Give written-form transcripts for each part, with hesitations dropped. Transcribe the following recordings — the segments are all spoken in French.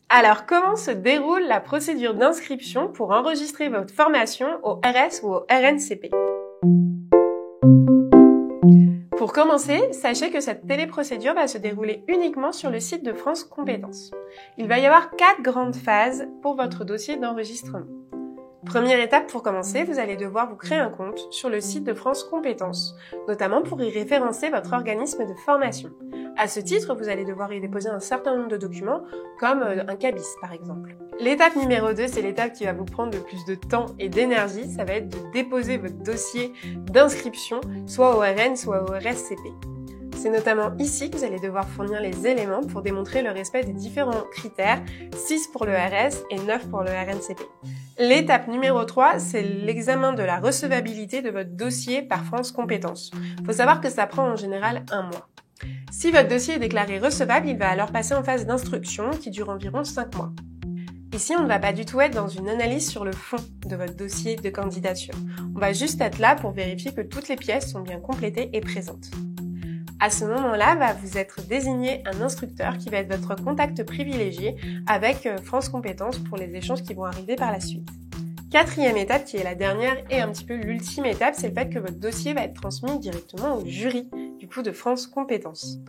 Alors, comment se déroule la procédure d'inscription pour enregistrer votre formation au RS ou au RNCP? Pour commencer, sachez que cette téléprocédure va se dérouler uniquement sur le site de France Compétences. Il va y avoir 4 grandes phases pour votre dossier d'enregistrement. Première étape pour commencer, vous allez devoir vous créer un compte sur le site de France Compétences, notamment pour y référencer votre organisme de formation. À ce titre, vous allez devoir y déposer un certain nombre de documents, comme un cabis par exemple. L'étape numéro 2, c'est l'étape qui va vous prendre le plus de temps et d'énergie, ça va être de déposer votre dossier d'inscription, soit au RN, soit au RSCP. C'est notamment ici que vous allez devoir fournir les éléments pour démontrer le respect des différents critères, 6 pour le RS et 9 pour le RNCP. L'étape numéro 3, c'est l'examen de la recevabilité de votre dossier par France Compétences. Il faut savoir que ça prend en général 1 mois. Si votre dossier est déclaré recevable, il va alors passer en phase d'instruction qui dure environ 5 mois. Ici, on ne va pas du tout être dans une analyse sur le fond de votre dossier de candidature. On va juste être là pour vérifier que toutes les pièces sont bien complétées et présentes. À ce moment-là, va vous être désigné un instructeur qui va être votre contact privilégié avec France Compétences pour les échanges qui vont arriver par la suite. Quatrième étape, qui est la dernière et un petit peu l'ultime étape, c'est le fait que votre dossier va être transmis directement au jury de France Compétences.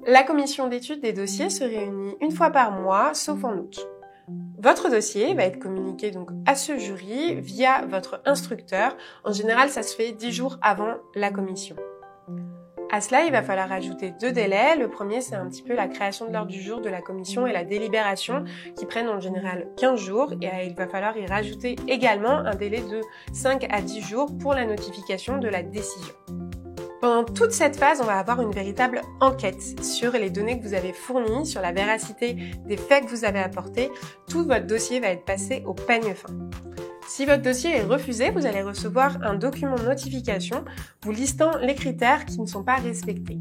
La commission d'étude des dossiers se réunit une fois par mois, sauf en août. Votre dossier va être communiqué donc à ce jury via votre instructeur. En général, ça se fait 10 jours avant la commission. À cela, il va falloir ajouter 2 délais. Le premier, c'est un petit peu la création de l'ordre du jour de la commission et la délibération qui prennent en général 15 jours. Et il va falloir y rajouter également un délai de 5 à 10 jours pour la notification de la décision. Pendant toute cette phase, on va avoir une véritable enquête sur les données que vous avez fournies, sur la véracité des faits que vous avez apportés. Tout votre dossier va être passé au peigne fin. Si votre dossier est refusé, vous allez recevoir un document de notification vous listant les critères qui ne sont pas respectés.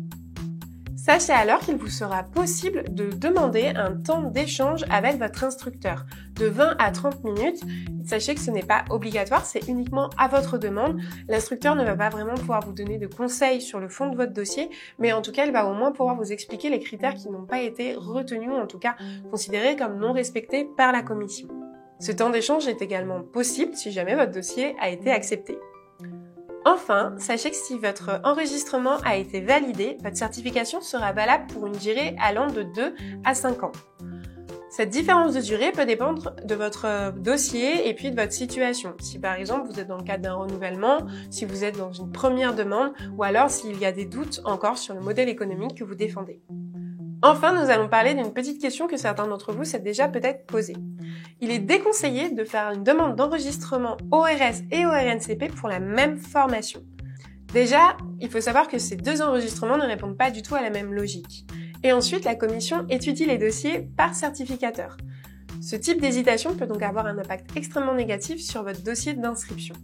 Sachez alors qu'il vous sera possible de demander un temps d'échange avec votre instructeur de 20 à 30 minutes. Sachez que ce n'est pas obligatoire, c'est uniquement à votre demande. L'instructeur ne va pas vraiment pouvoir vous donner de conseils sur le fond de votre dossier, mais en tout cas, il va au moins pouvoir vous expliquer les critères qui n'ont pas été retenus ou en tout cas considérés comme non respectés par la commission. Ce temps d'échange est également possible si jamais votre dossier a été accepté. Enfin, sachez que si votre enregistrement a été validé, votre certification sera valable pour une durée allant de 2 à 5 ans. Cette différence de durée peut dépendre de votre dossier et puis de votre situation. Si par exemple vous êtes dans le cadre d'un renouvellement, si vous êtes dans une première demande ou alors s'il y a des doutes encore sur le modèle économique que vous défendez. Enfin, nous allons parler d'une petite question que certains d'entre vous s'est déjà peut-être posée. Il est déconseillé de faire une demande d'enregistrement au RS et au RNCP pour la même formation. Déjà, il faut savoir que ces 2 enregistrements ne répondent pas du tout à la même logique. Et ensuite, la commission étudie les dossiers par certificateur. Ce type d'hésitation peut donc avoir un impact extrêmement négatif sur votre dossier d'inscription.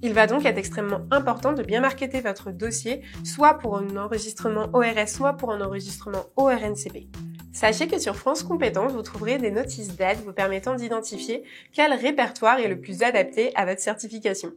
Il va donc être extrêmement important de bien marketer votre dossier, soit pour un enregistrement ORS, soit pour un enregistrement au RNCP. Sachez que sur France Compétences, vous trouverez des notices d'aide vous permettant d'identifier quel répertoire est le plus adapté à votre certification.